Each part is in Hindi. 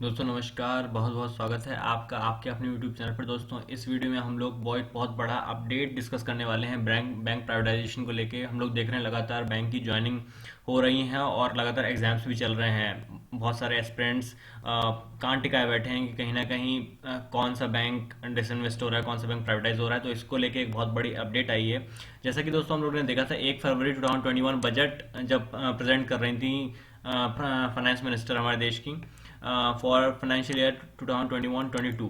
दोस्तों नमस्कार। बहुत बहुत स्वागत है आपका आपके अपने YouTube चैनल पर। दोस्तों इस वीडियो में हम लोग बहुत बड़ा अपडेट डिस्कस करने वाले हैं। बैंक प्राइवेटाइजेशन को लेके हम लोग देख रहे हैं लगातार बैंक की ज्वाइनिंग हो रही है और लगातार एग्जाम्स भी चल रहे हैं। बहुत सारे एस्पिरेंट्स कान टिकाए बैठे हैं कि कहीं ना कहीं कौन सा बैंक डिसइन्वेस्ट हो रहा है, कौन सा बैंक प्राइवेटाइज हो रहा है। तो इसको लेके एक बहुत बड़ी अपडेट आई है। जैसा कि दोस्तों हम लोगों ने देखा था 1 फरवरी 2021 बजट जब प्रेजेंट कर रही थी फाइनेंस मिनिस्टर हमारे देश की फॉर फाइनेंशियल ईयर 2021-22।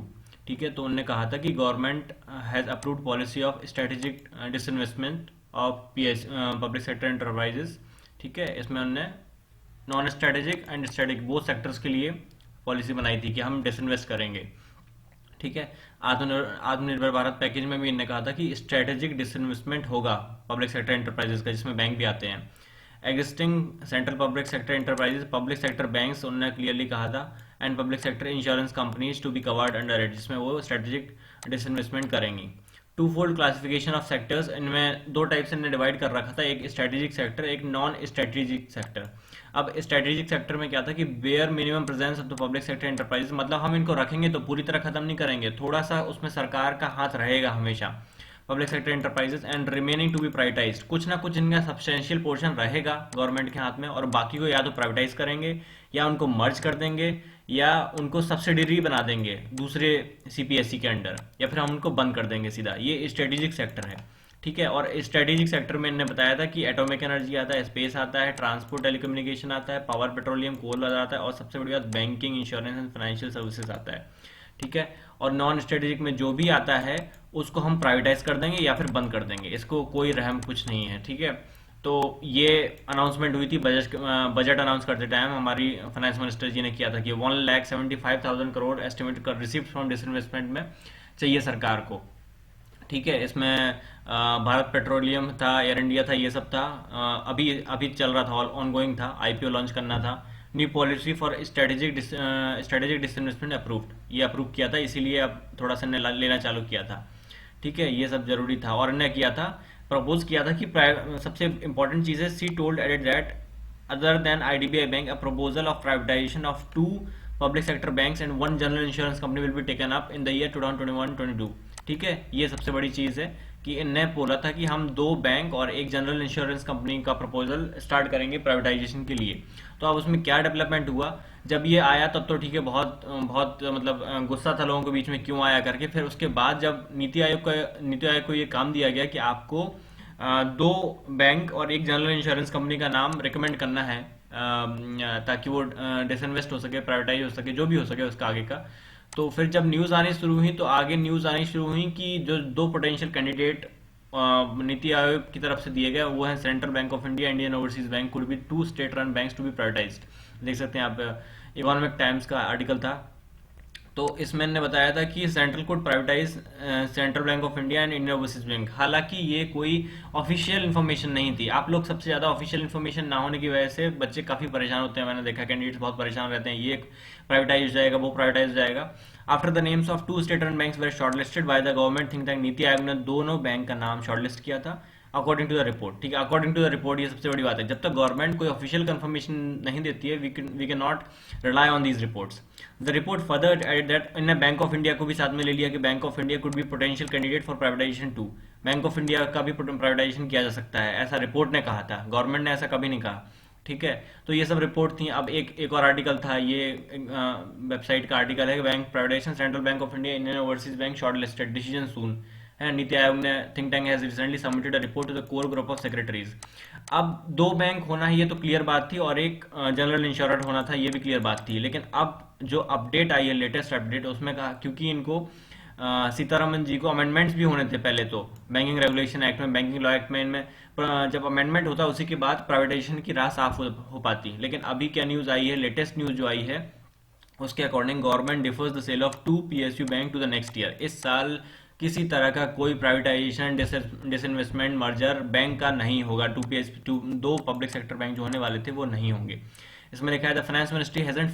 ठीक है, तो उन्होंने कहा था कि government has approved policy of strategic disinvestment of PS public sector enterprises. ठीक है, इसमें उन्होंने नॉन स्ट्रेटेजिक एंड स्ट्रेटेजिक वो सेक्टर्स के लिए पॉलिसी बनाई थी कि हम डिसइन्वेस्ट करेंगे। ठीक है, आत्मनिर्भर भारत पैकेज में भी इन्होंने कहा था कि स्ट्रेटेजिक डिसइन्वेस्टमेंट होगा पब्लिक सेक्टर एंटरप्राइजेस का, जिसमें बैंक भी आते हैं। Existing central public sector enterprises, public sector banks उन्होंने क्लियरली कहा था, and public sector insurance companies to be covered under it, जिसमें वो स्ट्रेटेजिक डिसइन्वेस्टमेंट करेंगी। Two fold classification of sectors, इनमें दो टाइप से डिवाइड कर रखा था, एक स्ट्रेटेजिक सेक्टर, एक नॉन स्ट्रेटेजिक सेक्टर। अब स्ट्रेटेजिक सेक्टर में क्या था कि bare minimum presence of the public sector enterprises, मतलब हम इनको रखेंगे तो पूरी तरह खत्म नहीं करेंगे, थोड़ा सा उसमें सरकार का हाथ रहेगा हमेशा। Public sector enterprises and remaining to be privatize, कुछ ना कुछ इनका सब्सटेंशियल पोर्शन रहेगा गवर्नमेंट के हाथ में, और बाकी को या तो प्राइवेटाइज करेंगे या उनको मर्ज कर देंगे या उनको सब्सिडरी बना देंगे दूसरे सीपीएससी के अंडर, या फिर हम उनको बंद कर देंगे सीधा। ये स्ट्रेटेजिक सेक्टर है। ठीक है, और स्ट्रेटेजिक सेक्टर में इन्होंने बताया था कि एटॉमिक एनर्जी आता है, स्पेस आता है, ट्रांसपोर्ट टेलीकम्युनिकेशन आता है, पावर पेट्रोलियम कोल आता है, और सबसे बड़ी बात banking insurance and financial services आता है। ठीक है, और नॉन स्ट्रेटेजिक में जो भी आता है उसको हम प्राइवेटाइज कर देंगे या फिर बंद कर देंगे, इसको कोई रहम कुछ नहीं है। ठीक है, तो ये अनाउंसमेंट हुई थी बजट अनाउंस करते टाइम हमारी फाइनेंस मिनिस्टर जी ने किया था कि 1,75,000 करोड़ एस्टिमेट कर रिसीव्ड फ्रॉम डिसइन्वेस्टमेंट में चाहिए सरकार को। ठीक है, इसमें भारत पेट्रोलियम था, एयर इंडिया था, ये सब था। अभी अभी चल रहा था, ऑन गोइंग था, आईपीओ लॉन्च करना था। New policy for strategic disinvestment approved, ये अप्रूव किया था, इसीलिए अब थोड़ा सा लेना चालू किया था। ठीक है, ये सब जरूरी था, और इन्हें किया था, प्रपोज किया था कि सबसे इंपॉर्टेंट चीज़ है, see told added that other than IDBI Bank, a proposal of privatization of two public sector banks and one general insurance company will be taken up in the year 2021-22। ठीक है, ये सबसे बड़ी चीज़ है कि इनने बोला था कि हम दो बैंक और एक जनरल इंश्योरेंस कंपनी का प्रपोजल स्टार्ट करेंगे प्राइवेटाइजेशन के लिए। तो अब उसमें क्या डेवलपमेंट हुआ, जब ये आया तब तो ठीक है, बहुत बहुत मतलब गुस्सा था लोगों के बीच में, क्यों आया करके। फिर उसके बाद जब नीति आयोग को ये काम दिया गया कि आपको दो बैंक और एक जनरल इंश्योरेंस कंपनी का नाम रिकमेंड करना है, ताकि वो डिसइन्वेस्ट हो सके, प्राइवेटाइज हो सके, जो भी हो सके उसका आगे का। तो फिर जब न्यूज़ आनी शुरू हुई तो आगे न्यूज़ आनी शुरू हुई कि जो दो पोटेंशियल कैंडिडेट नीति आयोग की तरफ से दिए गए वो हैं central bank of India, Indian overseas bank, could be two state run banks to be privatized. देख सकते हैं आप, इकोनॉमिक टाइम्स का आर्टिकल था। तो इसमें ने बताया था कि central code privatise central bank of India and Indian overseas bank. हालांकि ये कोई ऑफिशियल इन्फॉर्मेशन नहीं थी। आप लोग सबसे ज़्यादा ऑफिशियल इन्फॉर्मेशन ना होने की वजह से बच्चे काफ़ी परेशान होते हैं, मैंने देखा कैंडिडेट्स बहुत परेशान रहते हैं, ये प्राइवेटाइज हो जाएगा, वो प्राइवेटाइज हो जाएगा। After the names of two state run banks were shortlisted by the government think tank, NITI Aayog ने दोनों बैंक का नाम शॉर्टलिस्ट किया था अकॉर्डिंग टू द रिपोर्ट। ठीक है, अकॉर्डिंग टू द रिपोर्ट, ये सबसे बड़ी बात है। जब तक गवर्नमेंट कोई ऑफिशियल कंफर्मेशन नहीं देती है, we can not rely on these reports. The report further added that इन्हें बैंक ऑफ इंडिया को भी साथ में ले लिया कि bank of India could be potential candidate for privatization too, bank of India का भी प्राइवेटाइजेशन किया जा सकता है, ऐसा रिपोर्ट ने कहा था। गवर्नमेंट ने ऐसा कभी नहीं कहा। ठीक है, तो ये सब रिपोर्ट थी। अब एक और आर्टिकल था, ये वेबसाइट का आर्टिकल है, bank privatisation central bank of India Indian overseas bank shortlisted decision soon है। नीति आयोग ने think tank has recently submitted a report to the core group of secretaries. अब दो बैंक होना है ये तो क्लियर बात थी, और एक जनरल इंश्योरेंस होना था ये भी क्लियर बात थी। लेकिन अब जो अपडेट आई है, लेटेस्ट अपडेट, उसमें कहा क्योंकि इनको सीतारमन जी को अमेंडमेंट्स भी होने थे पहले तो बैंकिंग रेगुलेशन एक्ट में, बैंकिंग लॉ एक्ट में, इनमें जब अमेंडमेंट होता उसी के बाद प्राइवेटाइजेशन की राह साफ हो पाती। लेकिन अभी क्या न्यूज़ आई है, लेटेस्ट न्यूज़ जो आई है उसके according government defers the sale of two PSU bank to the next year. इस साल किसी तरह का कोई प्राइवेटाइजेशन डिसइन्वेस्टमेंट मर्जर बैंक का नहीं होगा। टू दो पब्लिक सेक्टर बैंक जो होने वाले थे वो नहीं होंगे। इसमें लिखा है the finance ministry hasn't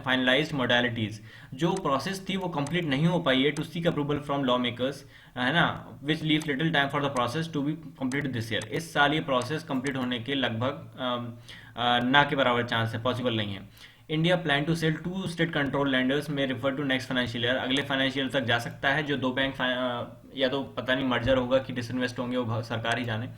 finalized modalities, जो प्रोसेस थी वो कंप्लीट नहीं हो पाई है to seek approval from law makers, है ना, which leaves little time for the process to be complete this year. इस साल ये प्रोसेस कंप्लीट होने के लगभग ना के बराबर चांस है, पॉसिबल नहीं है। India plan to sell two state control lenders में refer to next financial year, अगले फाइनेंशियल तक जा सकता है। जो दो बैंक या तो पता नहीं मर्जर होगा कि डिसइन्वेस्ट होंगे, वो सरकार ही जाने।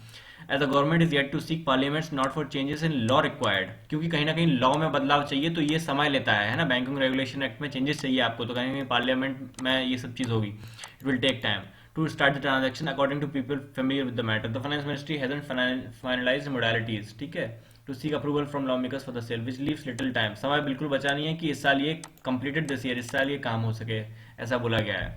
As the government is yet to seek parliament's nod for changes in law required, क्योंकि कहीं ना कहीं लॉ में बदलाव चाहिए तो ये समय लेता है ना। बैंकिंग रेगुलेशन एक्ट में चेंजेस चाहिए आपको, तो कहीं ना कहीं पार्लियामेंट में ये सब चीज़ होगी। It will take time to start the transaction according to people familiar with the matter. The finance ministry hasn't finalized modalities, ठीक है, to seek approval from lawmakers for the sale, which leaves little time. समय बिल्कुल बचा नहीं है कि इस साल ये completed this year, इस साल ये काम हो सके, ऐसा बोला गया है।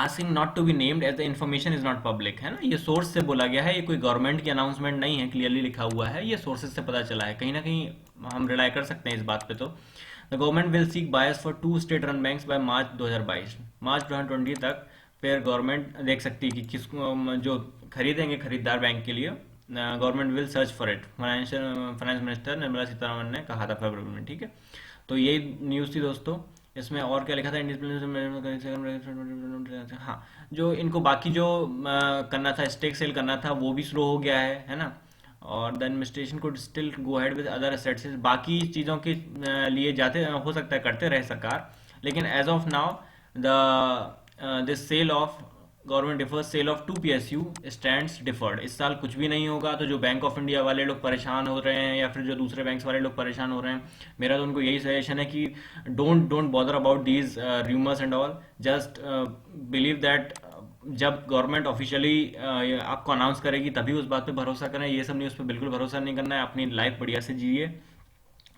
Asking not to be named as the information is not public, है ना, ये सोर्स से बोला गया है, ये कोई गवर्नमेंट की अनाउंसमेंट नहीं है, क्लियरली लिखा हुआ है, ये सोर्सेज से पता चला है। कहीं ना कहीं हम रिलाई कर सकते हैं इस बात पे। तो the government will seek buyers for two state run banks by March 2022, March 2020 तक फिर गवर्नमेंट देख सकती है कि किसको जो खरीदेंगे खरीदार बैंक के लिए। Government will search for it, finance minister Nirmala Sitharaman ने कहा था फरवरी में, ठीक है। तो यही न्यूज़ थी दोस्तों। इसमें और क्या लिखा था, हाँ, जो इनको बाकी जो करना था, स्टेक सेल करना था, वो भी स्लो हो गया है ना। और the administration could still go ahead with other assets, बाकी चीज़ों के लिए जाते हो सकता है करते रहे सरकार, लेकिन as of now the this sale of government defers sale of two PSU stands deferred. इस साल कुछ भी नहीं होगा। तो जो बैंक ऑफ इंडिया वाले लोग परेशान हो रहे हैं या फिर जो दूसरे बैंक्स वाले लोग परेशान हो रहे हैं, मेरा तो उनको यही सजेशन है कि don't bother about these rumours and all, just believe that जब गवर्नमेंट ऑफिशियली आपको अनाउंस करेगी तभी उस बात पे भरोसा करें। ये सब न्यूज़ पे बिल्कुल भरोसा नहीं करना है। अपनी लाइफ बढ़िया से जिए,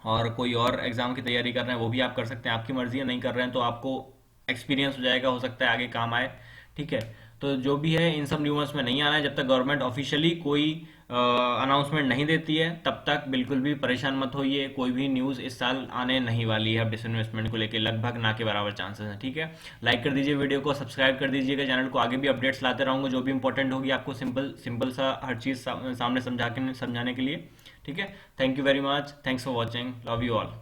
और कोई और एग्जाम की तैयारी कर रहे हैं वो भी आप कर सकते हैं, आपकी मर्जी है। नहीं कर रहे हैं तो आपको एक्सपीरियंस हो जाएगा, हो सकता है आगे काम आए, ठीक है। तो जो भी है इन सब न्यूज़ में नहीं आना है। जब तक गवर्नमेंट ऑफिशियली कोई अनाउंसमेंट नहीं देती है तब तक बिल्कुल भी परेशान मत होइए। कोई भी न्यूज़ इस साल आने नहीं वाली है अब डिसइन्वेस्टमेंट को लेके, लगभग ना के बराबर चांसेस हैं, ठीक है। लाइक कर दीजिए वीडियो को, सब्सक्राइब कर दीजिएगा चैनल को, आगे भी अपडेट्स लाते रहूँगा जो भी इंपॉर्टेंट होगी आपको, सिंपल सिंपल सा हर चीज़ सामने समझाने के लिए, ठीक है। Thank you very much, thanks for watching, love you all.